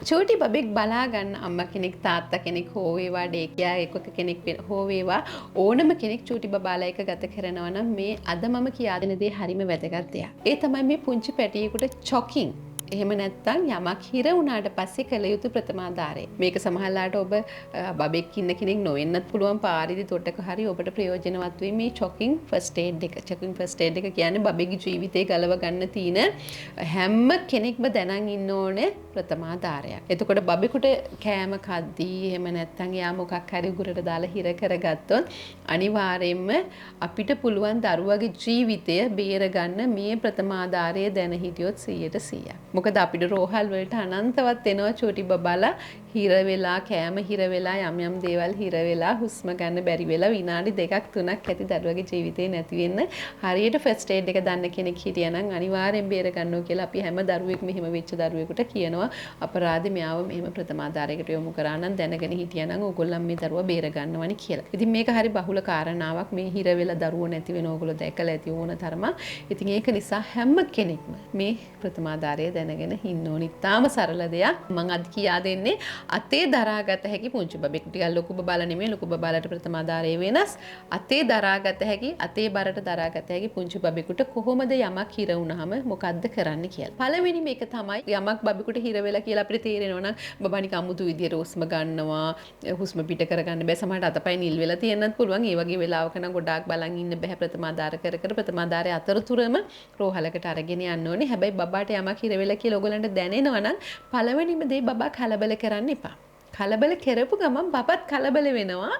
චූටි බබෙක් බලා ගන්න අම්මා කෙනෙක් තාත්තා කෙනෙක් හෝ වේවා ඩේ කියා එකක කෙනෙක් හෝ වේවා ඕනම කෙනෙක් චූටි බබාලා එක ගත කරනවා නම් මේ අද මම කියා දෙන දේ හරිම වැදගත් දෙයක්. ඒ තමයි මේ පුංචි පැටියෙකුට චොකින් එහෙම නැත්නම් යමක් හිර වුණාට පස්සේ කළ යුතු ප්‍රථමාධාරය. මේක සමහරලාට ඔබ බබෙක් ඉන්න කෙනෙක් නොවෙන්නත් පුළුවන් පාරිදි තොටක හරි ඔබට ප්‍රයෝජනවත් වෙයි මේ චොකින් ෆස්ට් ඒඩ් එක. චොකින් ෆස්ට් ඒඩ් එක කියන්නේ බබෙගේ ජීවිතේ ගලව ගන්න තියෙන හැම කෙනෙක්ම දැනන් ඉන්න ඕනේ ප්‍රථමාධාරයක්. එතකොට බබෙකුට කෑම කද්දී එහෙම නැත්නම් එයා මොකක් හරි උගුරට දාලා හිර කරගත්තොත් අනිවාර්යයෙන්ම අපිට පුළුවන් දරුවගේ ජීවිතය බේරගන්න මේ ප්‍රථමාධාරය දැන හිටියොත් 100%ක්. මොකද අපිට රෝහල් වලට අනන්තවත් එනවා චූටි බබාලා හිර වෙලා කෑම හිර වෙලා යම් යම් දේවල් හිර වෙලා හුස්ම ගන්න බැරි වෙලා විනාඩි 2ක් 3ක් ඇති දරුවගේ ජීවිතේ නැති වෙන්න හරියට ෆස්ට් ඒඩ් එක දන්න කෙනෙක් හිටියනම් අනිවාර්යෙන් බේර ගන්නවා කියලා අපි හැම දරුවෙක්ම එහෙම වෙච්ච දරුවෙකුට කියනවා අපරාධේ මෙයාව මෙහෙම ප්‍රථමාධාරයකට යොමු කරා නම් දැනගෙන හිටියනම් ඕගොල්ලන් මේ දරුවා බේර ගන්නවනි කියලා. ඉතින් මේක හරි බහුල කාරණාවක් මේ හිර වෙලා දරුවෝ නැති වෙන ඕගොල්ලෝ දැකලා ඇති ඕන තරම. ඉතින් ඒක නිසා හැම කෙනෙක්ම මේ ප්‍රථමාධාරය දැනගෙන ඉන්න ඕනි. තාම සරල දෙයක්. මම අද කියා දෙන්නේ අතේ දරාගත හැකි පුංචි බබෙක් ටිකක් ලොකු බබාලා නෙමෙයි ලොකු බබාලාට ප්‍රථමාධාරය වෙනස්. අතේ දරාගත හැකි අතේ බරට දරාගත හැකි පුංචි බබෙකුට කොහොමද යමක් හිර වුණාම මොකද්ද කරන්න කියලා. පළවෙනිම එක තමයි යමක් බබෙකුට හිර වෙලා කියලා අපිට තේරෙනවා නම් බබා නිකන් අමුතු විදියට හුස්ම ගන්නවා හුස්ම පිට කරගන්න බෑ සමහරට අතපය නිල් වෙලා තියෙන්නත් පුළුවන්. ඒ වගේ වෙලාවක නම් ගොඩාක් බලන් ඉන්න බෑ ප්‍රථමාධාර කර කර ප්‍රථමාධාරයේ අතරතුරම රෝහලකට අරගෙන යන්න ඕනේ. හැබැයි බබාට යමක් හිර වෙලා කියලා ඔයගලන්ට දැනෙනවා නම් පළවෙනිම දේ බබා කලබල කරන්න එපා. කලබල කරපු ගමන් බබත් කලබල වෙනවා.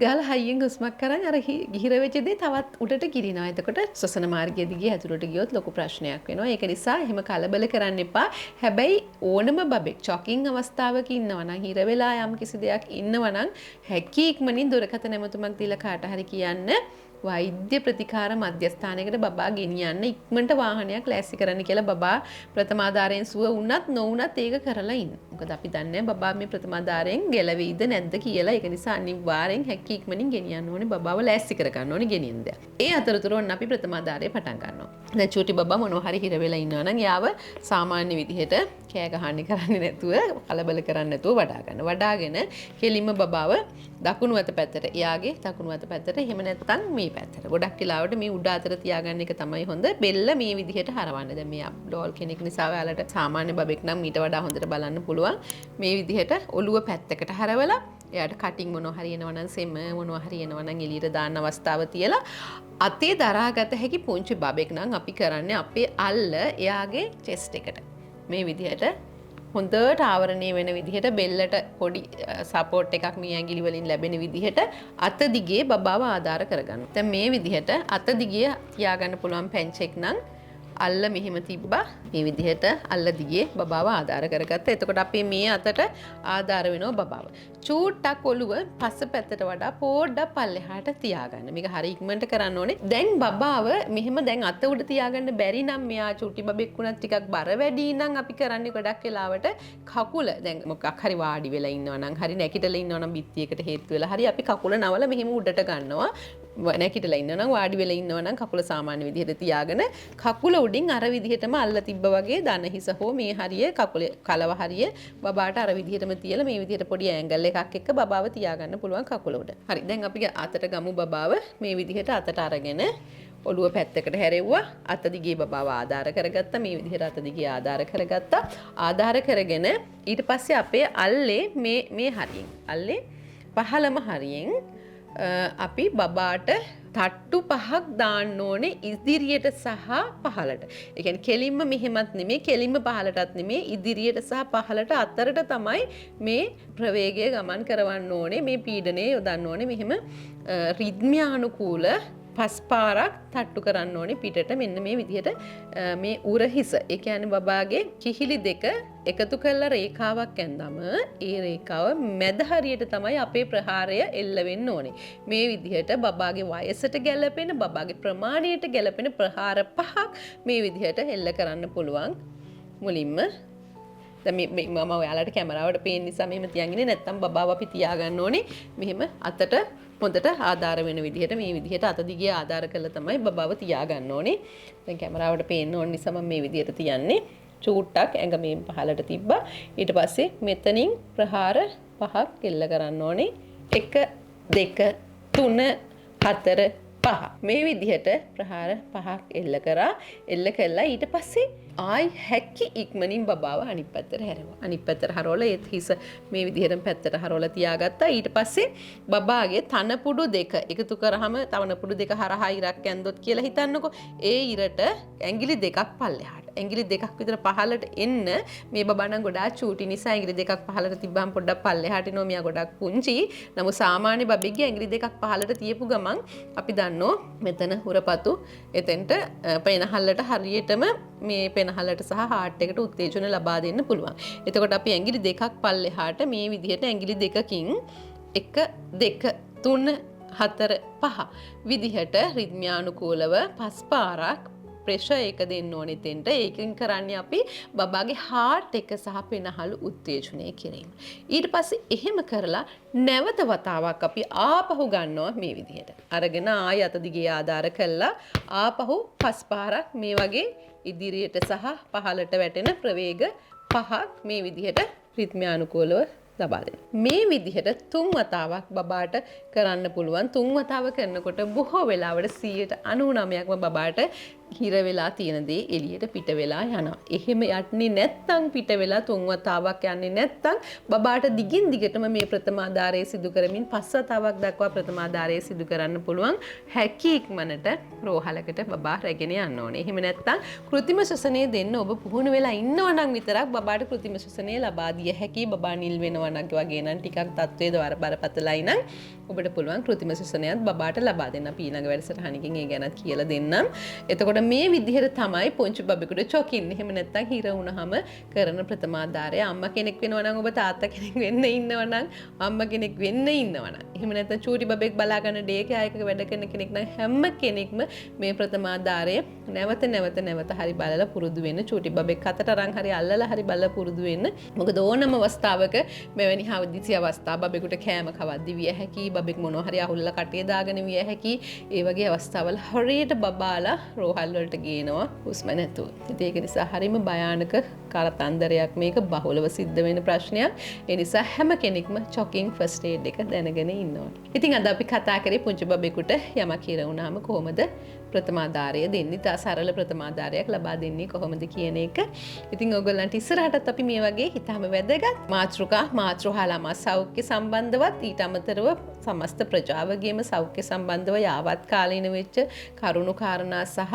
ගාලා හයියෙන් හුස්මක් කරන් අර ගිහිර වෙච්ච දේ තවත් උඩට ගිරිනවා. එතකොට ශ්වසන මාර්ගය දිගේ ඇතුළට ගියොත් ලොකු ප්‍රශ්නයක් වෙනවා. ඒක නිසා එහෙම කලබල කරන්න එපා. හැබැයි ඕනම බබෙක් චොකින් අවස්ථාවක ඉන්නවා නම් හිර වෙලා යම් කිසි දෙයක් ඉන්නවා නම් හැකි ඉක්මනින් දුරකථන ඇමතුමක් දීලා කාට හරි කියන්න වෛද්‍ය ප්‍රතිකාර මධ්‍යස්ථානයකට බබා ගෙනියන්න ඉක්මනට වාහනයක් ලෑස්ති කරන්න කියලා බබා ප්‍රථමාධාරයෙන් සුව වුණත් නොවුණත් ඒක කරලා ඉන්න. මොකද අපි දන්නේ බබා මේ ප්‍රථමාධාරයෙන් ගැලවෙයිද නැද්ද කියලා. ඒක නිසා අනිවාර්යෙන් හැකි ඉක්මනින් ගෙනියන්න ඕනේ බබාව ලෑස්ති කර ගන්න ඕනේ ගෙනියන්න. ඒ අතරතුර ඔන්න අපි ප්‍රථමාධාරය පටන් ගන්නවා. දැන් චූටි බබා මොනවා හරි හිර වෙලා ඉන්නවා නම් යාව සාමාන්‍ය විදිහට කෑ ගහන්නේ කරන්නේ නැතුව කලබල කරන්නේ නැතුව වඩා ගන්න. වඩාගෙන කෙලින්ම බබාව දකුණු අත පැත්තට එයාගේ දකුණු අත පැත්තට එහෙම නැත්නම් මේ පැත්තට. ගොඩක් වෙලාවට මේ උඩ අතට තියාගන්න එක තමයි හොඳ. බෙල්ල මේ විදිහට හරවන්න. දැන් මේ ඩෝල් කෙනෙක් නිසා ඔයාලට සාමාන්‍ය බබෙක් නම් ඊට වඩා හොඳට බලන්න පුළුවන්. මේ විදිහට ඔළුව පැත්තකට හරවලා එයාට කටින් මොනවා හරි එනවා නම් සෙම මොනවා හරි එනවා නම් එළියට දාන්න අවස්ථාව තියලා අතේ දරාගත හැකි පුංචි බබෙක් නම් අපි කරන්නේ අපේ අල්ල එයාගේ චෙස්ට් එකට. මේ විදිහට හොඳට ආවරණය වෙන විදිහට බෙල්ලට පොඩි සපෝට් එකක් මේ ඇඟිලි වලින් ලැබෙන විදිහට අත දිගේ බබාව ආධාර කරගන්න. දැන් මේ විදිහට අත දිගේ තියාගන්න පුළුවන් පැන්චෙක් නම් අල්ල මෙහෙම තිබ්බා මේ විදිහට අල්ල දිගේ බබාව ආධාර කරගත්තා. එතකොට අපි මේ අතට ආධාර වෙනවා බබාව. චූට්ටක් ඔළුව පස්ස පැත්තට වඩා පොඩ්ඩක් පල්ලෙහාට තියාගන්න. මේක හරි ඉක්මනට කරන්න ඕනේ. දැන් බබාව මෙහෙම දැන් අත උඩ තියාගන්න බැරි නම් මෙයා චූටි බබෙක් වුණත් ටිකක් බර වැඩි නම් අපි කරන්නේ ගොඩක් වෙලාවට කකුල දැන් මොකක් හරි වාඩි වෙලා ඉන්නවා නම් හරි නැගිටලා ඉන්නවා නම් බිත්තියකට හේතු වෙලා හරි අපි කකුල නවලා මෙහෙම උඩට ගන්නවා. නැගිටලා ඉන්නවා නම් වාඩි වෙලා ඉන්නවා නම් කකුල සාමාන්‍ය විදිහට තියාගෙන කකුල උඩින් අර විදිහටම අල්ල තිබ්බ වගේ දන හිස හෝ මේ හරිය කකුලේ කලව හරිය බබාට අර විදිහටම තියලා මේ විදිහට පොඩි ඇන්ගල් එකක් එක්ක බබාව තියාගන්න පුළුවන් කකුල උඩ. හරි දැන් අපි අතට ගමු බබාව මේ විදිහට අතට අරගෙන ඔළුව පැත්තකට හැරෙව්වා අත දිගේ බබාව ආධාර කරගත්තා මේ විදිහට අත දිගේ ආධාර කරගත්තා ආධාර කරගෙන ඊට පස්සේ අපේ අල්ලේ මේ හරියෙන් අල්ලේ පහළම හරියෙන් අපි බබාට තට්ටු 5ක් දාන්න ඕනේ ඉදිරියට සහ පහළට. ඒ කියන්නේ කෙලින්ම මෙහෙමත් නෙමෙයි කෙලින්ම පහළටත් නෙමෙයි ඉදිරියට සහ පහළට අතරට තමයි මේ ප්‍රවේගය ගමන් කරවන්න ඕනේ. මේ පීඩනය යොදන්න ඕනේ. මෙහෙම රිද්මයානුකූල 5 පාරක් තට්ටු කරන්න ඕනේ පිටට මෙන්න මේ විදිහට මේ උරහිස. ඒ කියන්නේ බබාගේ කිහිලි දෙක එකතු කරලා රේඛාවක් ඇඳම ඒ රේඛාව මැද හරියට තමයි අපේ ප්‍රහාරය එල්ල වෙන්න ඕනේ. මේ විදිහට බබාගේ වයසට ගැලපෙන බබාගේ ප්‍රමාණයට ගැලපෙන ප්‍රහාර 5ක් මේ විදිහට එල්ල කරන්න පුළුවන්. මුලින්ම දැන් මම ඔයාලට කැමරාවට පේන නිසා මෙහෙම තියන් ඉන්නේ නැත්තම් බබාව අපි තියාගන්න ඕනේ. මෙහෙම අතට හොඳට ආධාර වෙන විදිහට මේ විදිහට අත දිගේ ආධාර කරලා තමයි බබාව තියාගන්න ඕනේ. දැන් කැමරාවට පේන්න ඕන නිසා මම මේ විදිහට තියන්නේ. චූට්ටක් ඇඟමෙන් පහළට තිබ්බා. ඊට පස්සේ මෙතනින් ප්‍රහාර 5ක් එල්ල කරන්න ඕනේ. 1 2 3 4 5. මේ විදිහට ප්‍රහාර 5ක් එල්ල කරා. එල්ල කළා ඊට පස්සේ ආයි හැක්කි ඉක්මනින් බබාව අනිත් පැත්තට හැරෙවුවා. අනිත් පැත්තට හරවලා ඒත් හිස මේ විදිහට පැත්තට හරවලා තියාගත්තා. ඊට පස්සේ බබාගේ තනපුඩු දෙක එකතු කරාම තනපුඩු දෙක හරහා ඉරක් ඇන්දොත් කියලා හිතන්නකෝ. ඒ ඉරට ඇඟිලි දෙකක් පල්ලෙහාට. ඇඟිලි දෙකක් විතර පහළට එන්න මේ බබා නම් ගොඩාක් චූටි නිසා ඇඟිලි දෙකක් පහළට තිබ්බම පොඩ්ඩක් පල්ලෙහාට එනවා. මියා ගොඩක් පුංචි. නමුත් සාමාන්‍ය බබෙක්ගේ ඇඟිලි දෙකක් පහළට තියපු ගමන් අපි දන්නෝ මෙතන හුරපතු එතෙන්ට පෙනහල්ලට හරියටම මේ පෙනහලට සහ හાર્ට් එකට උත්තේජන ලබා දෙන්න පුළුවන්. එතකොට අපි ඇඟිලි දෙකක් පල්ලෙහාට මේ විදිහට ඇඟිලි දෙකකින් 1 2 3 4 5 විදිහට රිද්මයානුකූලව 5 පාරක් ප්‍රෙෂර් එක දෙන්න ඕනේ තෙන්ට. ඒකෙන් කරන්නේ අපි බබාගේ හાર્ට් එක සහ පෙනහළු උත්තේජනය කිරීම. ඊට පස්සේ එහෙම කරලා නැවත වතාවක් අපි ආපහු ගන්නවා මේ විදිහට. අරගෙන ආය අත දිගේ ආධාර කළා ආපහු 5 පාරක් මේ වගේ ඉදිරියට සහ පහළට වැටෙන ප්‍රවේග 5ක් මේ විදිහට රිද්මයානුකූලව ලබා දෙනවා. මේ විදිහට 3 වතාවක් බබාට කරන්න පුළුවන්. 3 වතාව කරනකොට බොහෝ වෙලාවට 99%ක්ම බබාට හිර වෙලා තියෙන දේ එළියට පිට වෙලා යනවා. එහෙම යන්නේ නැත්නම් පිට වෙලා 3 වතාවක් යන්නේ නැත්නම් බබාට දිගින් දිගටම මේ ප්‍රථම ආධාරය සිදු කරමින් 5 වතාවක් දක්වා ප්‍රථම ආධාරය සිදු කරන්න පුළුවන්. හැකි ඉක්මනට රෝහලකට බබා රැගෙන යන්න ඕනේ. එහෙම නැත්නම් කෘත්‍රිම ශ්වසනය දෙන්න ඔබ පුහුණු වෙලා ඉන්නවා නම් විතරක් බබාට කෘත්‍රිම ශ්වසනය ලබා දිය හැකි. බබා නිල් වෙනවා නම් වගේ නම් ටිකක් තත්ත්වයේ බරපතලයි නම් ඔබට පුළුවන් කෘත්‍රිම ශ්වසනයත් බබාට ලබා දෙන්න. අපි ඊළඟ වැඩසටහනකින් ඒ ගැනත් කියලා දෙන්නම්. එතකොට මේ විදිහට තමයි පුංචි බබෙකුට චොකින් එහෙම නැත්නම් හිර වුණාම කරන ප්‍රථම ආධාරය. අම්මා කෙනෙක් වෙනවා නම් ඔබ තාත්තා කෙනෙක් වෙන්න ඉන්නවා නම් අම්මා කෙනෙක් වෙන්න ඉන්නවා නම් එහෙම නැත්නම් චූටි බබෙක් බලා ගන්න ඩේ කෑයක වැඩ කරන කෙනෙක් නම් හැම කෙනෙක්ම මේ ප්‍රථම ආධාරය නැවත හරි බලලා පුරුදු වෙන්න. චූටි බබෙක් අතට අරන් හරි අල්ලලා හරි බලලා පුරුදු වෙන්න. මොකද ඕනම අවස්ථාවක මෙවැනි හදිසි අවස්ථා බබෙකුට කෑම කවද්දි විය හැකි, බබෙක් මොනවා හරි අහුල්ලා කටේ දාගෙන විය හැකි. ඒ වගේ අවස්ථාවල හරියට බබාලා රෝහල් වලට ගේනවා හුස්ම නැතුව. ඉතින් ඒක නිසා හරිම භයානක කරතන්දරයක් මේක බහුලව සිද්ධ වෙන ප්‍රශ්නයක්. ඒ නිසා හැම කෙනෙක්ම චොකින් ෆස්ට් ඒඩ් එක දැනගෙන ඉන්න ඕනේ. ඉතින් අද අපි කතා කරේ පුංචි බබෙකුට යමක් හිර වුණාම කොහොමද ප්‍රථමාධාරය දෙන්නේ, තා සරල ප්‍රථමාධාරයක් ලබා දෙන්නේ කොහොමද කියන එක. ඉතින් ඔයගොල්ලන්ට ඉස්සරහටත් අපි මේ වගේ හිතාම වැදගත් මාතෘකා මාතෘහා ළමා සෞඛ්‍ය සම්බන්ධවත් ඊට අමතරව සමස්ත ප්‍රජාවගේම සෞඛ්‍ය සම්බන්ධව යාවත් කාලීන වෙච්ච කරුණු කාරණා සහ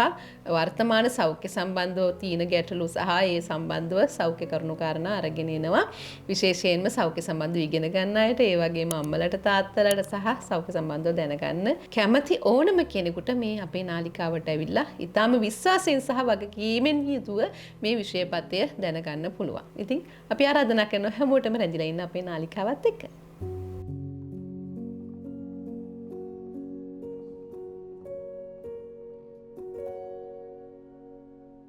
වර්තමාන සෞඛ්‍ය සම්බන්ධව තියෙන ගැටලු සහ ඒ සම්බන්ධව සෞඛ්‍ය කරුණු කාරණා අරගෙන එනවා. විශේෂයෙන්ම සෞඛ්‍ය සම්බන්ධව ඉගෙන ගන්න අයට, ඒ වගේම අම්මලට තාත්තලට සහ සෞඛ්‍ය සම්බන්ධව දැනගන්න කැමති ඕනම කෙනෙකුට මේ අපේ නාලිකාවට ඇවිල්ලා ඊටාම විශ්වාසයෙන් සහ වගකීමෙන් යුතුව මේ විෂය පත්‍ය දැනගන්න පුළුවන්. ඉතින් අපි ආරාධනා කරනවා හැමෝටම රැඳිලා ඉන්න අපේ නාලිකාවත් එක්ක.